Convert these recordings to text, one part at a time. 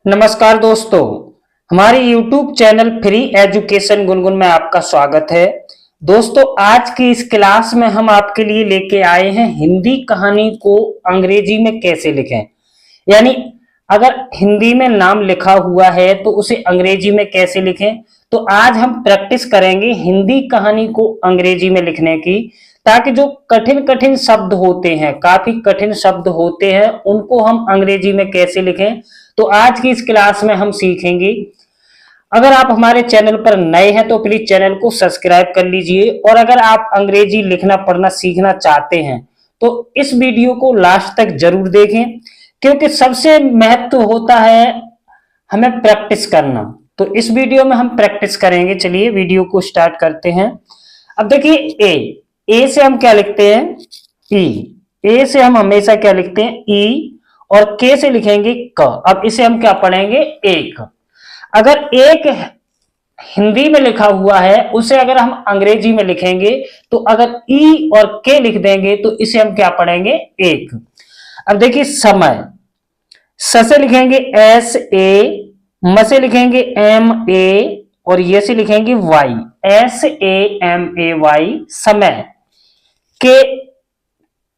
नमस्कार दोस्तों, हमारे YouTube channel free education Gungun में आपका स्वागत है। दोस्तों, आज की इस क्लास में हम आपके लिए लेके आए हैं हिंदी कहानी को अंग्रेजी में कैसे लिखें। यानी अगर हिंदी में नाम लिखा हुआ है तो उसे अंग्रेजी में कैसे लिखें। तो आज हम प्रैक्टिस करेंगे हिंदी कहानी को अंग्रेजी में लिखने की, ताकि जो कठिन कठिन शब्द होते हैं, काफी कठिन शब्द होते हैं, उनको हम अंग्रेजी में कैसे लिखें। तो आज की इस क्लास में हम सीखेंगे। अगर आप हमारे चैनल पर नए हैं तो प्लीज चैनल को सब्सक्राइब कर लीजिए, और अगर आप अंग्रेजी लिखना पढ़ना सीखना चाहते हैं तो इस वीडियो को लास्ट तक जरूर देखें, क्योंकि सबसे महत्व होता है हमें प्रैक्टिस करना। तो इस वीडियो में हम प्रैक्टिस करेंगे। चलिए वीडियो को स्टार्ट करते हैं। अब देखिए, ए से हम क्या लिखते हैं? ई। ए से हम हमेशा क्या लिखते हैं? ई। और के से लिखेंगे क। अब इसे हम क्या पढ़ेंगे? एक। अगर एक हिंदी में लिखा हुआ है, उसे अगर हम अंग्रेजी में लिखेंगे तो अगर ई और के लिख देंगे तो इसे हम क्या पढ़ेंगे? एक। अब देखिए, समय। स से लिखेंगे एस ए, म से लिखेंगे एम ए, और ये से लिखेंगे Y, S A M A Y, समय। के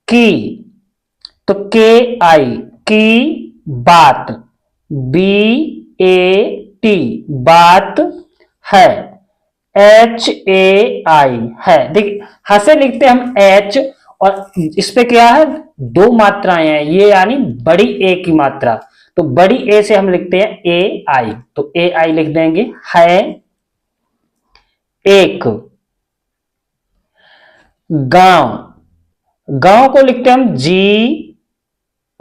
की, तो के आई, की बात, बी ए टी, बात है, एच ए आई है। देखिए, ह से लिखते हैं हम एच, और इस पे क्या है? दो मात्राएं हैं ये, यानी बड़ी ए की मात्रा। तो बड़ी ए से हम लिखते हैं ए आई, तो ए आई लिख देंगे। है एक। गांव। गांव को लिखते हैं हम जी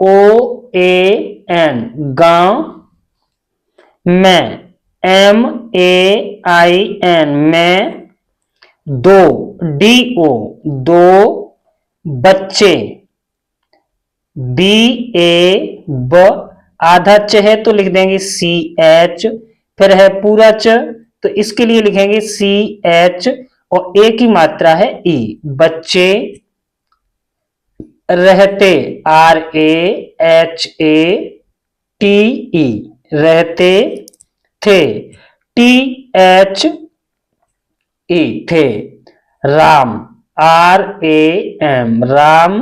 ओ ए एन, गांव। मैं, एम ए आई एन, मैं। दो, डी ओ, दो। बच्चे, बी ए ब, आधा च है तो लिख देंगे सी एच, फिर है पूरा च तो इसके लिए लिखेंगे सी एच, और ए की मात्रा है ई। बच्चे। रहते, R A H A T E, रहते थे, टी एच ई, थे। Ram, R A M, Ram.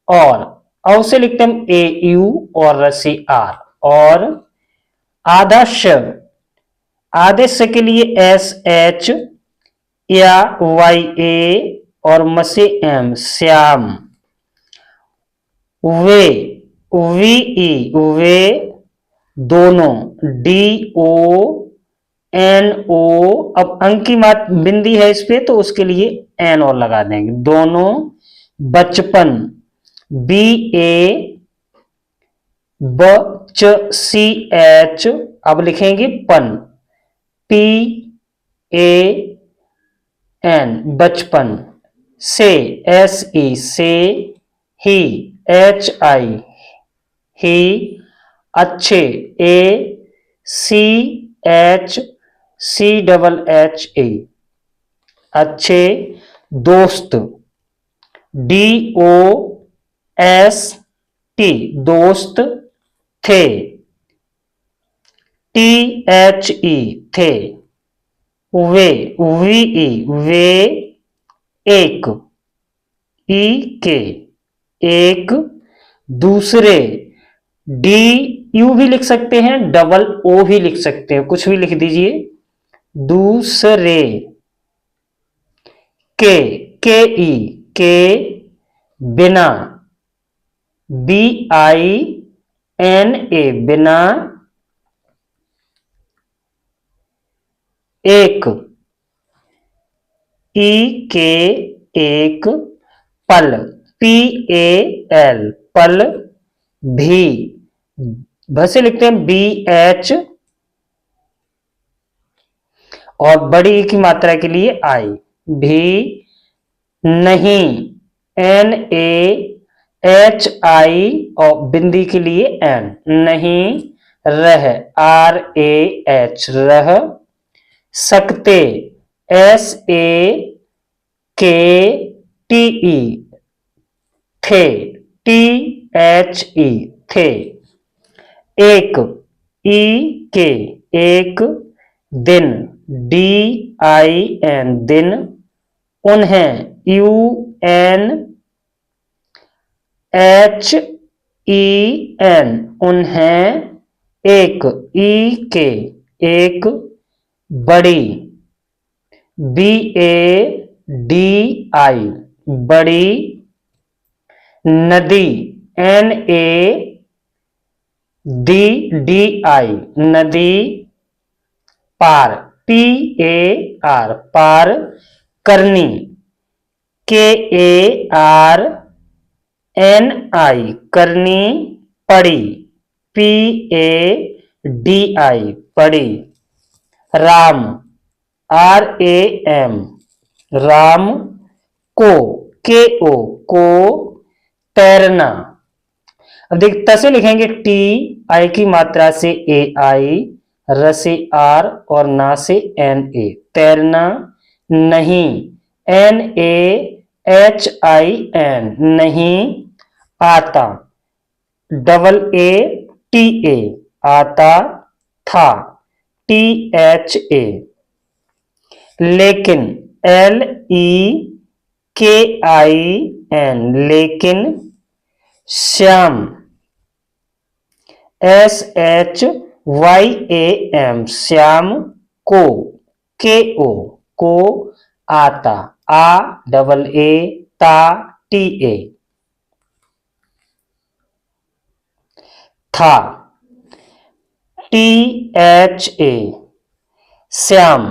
और औ से लिखते हम ए यू और रसी आर, और। आधा श, आधे श के लिए एस एच या वाई ए, और मसे एम, श्याम। वे, वी ई, वे। दोनों, डी ओ एन ओ। अब अंक की मात बिंदी है इस पे, तो उसके लिए एन और लगा देंगे। दोनों। बचपन, बी ए ब च सी एच, अब लिखेंगे पन, पी ए एन, बचपन। से, एस ई, से। ही, एच आई, ही। अच्छे, A C H C double H A, अच्छे। दोस्त, डी ओ एस टी, दोस्त। थे, टी एच ई, थे। वे, वी ई, वे। एक, ई के, एक। दूसरे, डी यू भी लिख सकते हैं, डबल ओ भी लिख सकते हैं, कुछ भी लिख दीजिए। दूसरे। के ई, के। बिना, बी आई एन ए, बिना। एक, ई के, एक। पल, पी ए एल, पल। भी, भ से लिखते हैं बी एच, और बड़ी ई की मात्रा के लिए आई, भी। नहीं, एन ए एच आई, और बिंदी के लिए एन, नहीं। रह, आर ए एच, रह। सकते, एस ए के टी ई, थे, टी एच ई, थे। एक, ई के एक, दिन DIN दिन, उन्हें UNHEN उन्हें, एक के एक, बड़ी BADI बड़ी, नदी NADDI नदी, पार PAR पार, करनी KARNI करनी, पड़ी PADI पड़ी, राम RAM राम, को तैरना। अब देख त से लिखेंगे TI की मात्रा से AI, र से R और ना से NA तैरना, नहीं NAHIN नहीं, आता AATA आता, था THA, लेकिन LEKIN लेकिन, श्याम SHYAM श्याम, को आता AA ता TA, था THA, श्याम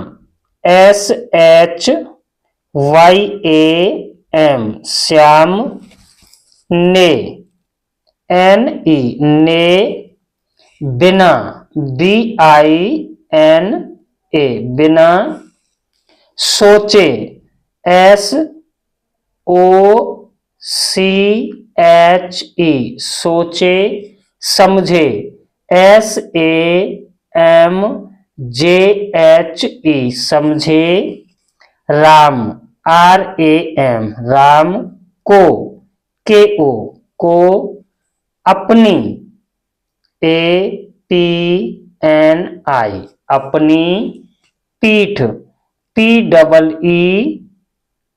SHYAM श्याम, ने NE ने, बिना BINA बिना, सोचे SOCHE सोचे, समझे SAMJHE समझे, राम RAM राम, को अपनी APNI अपनी, पीठ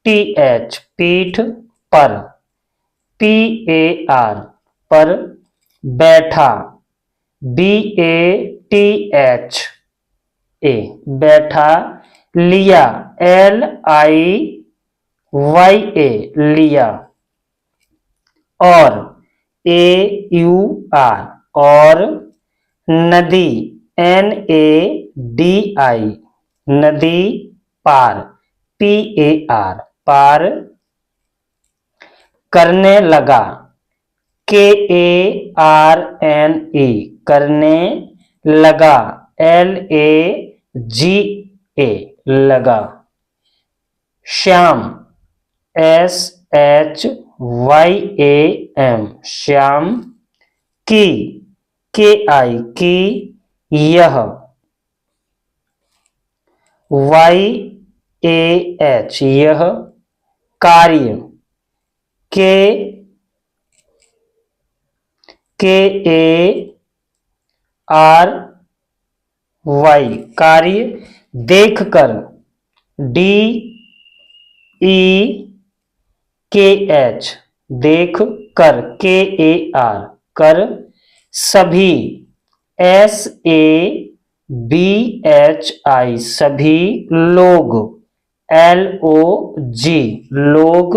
PEETH पीठ, पर PAR पर, बैठा BATHA बैठा, लिया LIYA लिया, और AUR और, नदी NADI नदी, पार PAR पार, करने लगा KARNE करने लगा, LAGA लगा, श्याम SHYAM श्याम, की KI की, यह YAH यह, कार्य KARY कार्य, देखकर DEKH देख कर, KAR कर, सभी SABHI सभी, लोग LOG लोग,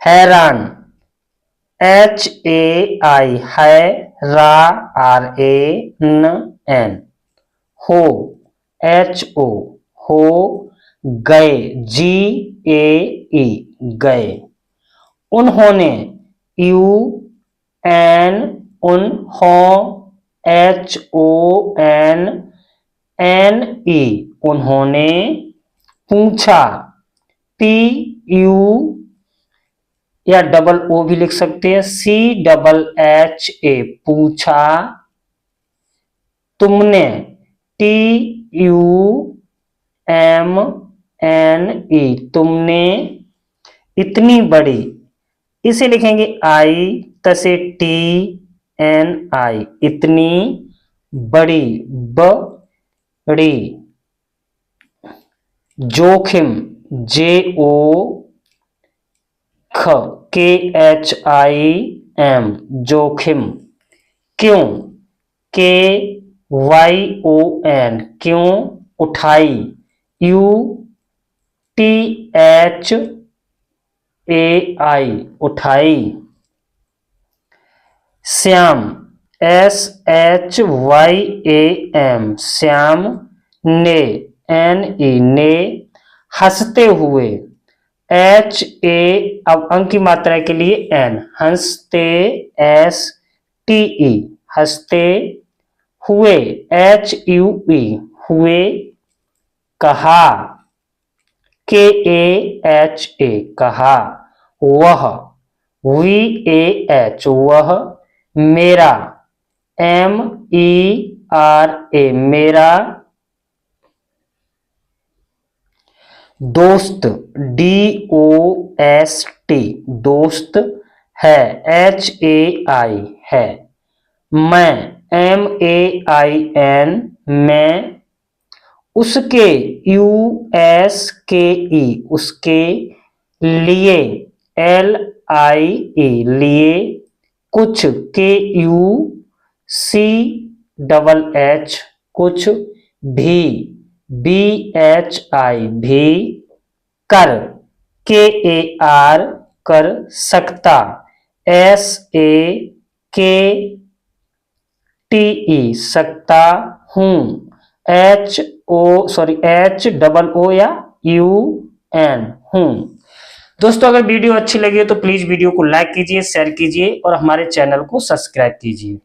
हैरान HAI है, RANN, हो HO हो, गए GAE गए, उन्होंने उन्हों HONNE उन्होंने, पूछा PU या O भी लिख सकते हैं CHHA पूछा, तुमने TUMNE तुमने, इतनी बड़ी, इसे लिखेंगे I तसे TNI, इतनी बड़ी, बड़ी, जोखिम, KHIM, जोखिम, क्यों, KYON, क्यों, उठाई, UTHAI, उठाई, श्याम, SHYAM, श्याम ने, NE, ने, हंसते हुए, HA, अब अंक की मात्रा के लिए N, हंसते, STE, हंसते हुए, HUE, हुए, कहा, KAHA, कहा, वह, VAH, वह, मेरा, MERA, मेरा, दोस्त, DOST, दोस्त है, HAI, है, मैं, MAIN, मैं, उसके, USKE, उसके लिए, LIE, लिए, कुछ, KUCHH, कुछ, भी, BHI, भी, कर, KAR, कर सकता, SAKTE, सकता हूं, HOON, हूं। दोस्तों अगर वीडियो अच्छी लगी हो तो प्लीज वीडियो को लाइक कीजिए, शेयर कीजिए और हमारे चैनल को सब्सक्राइब कीजिए।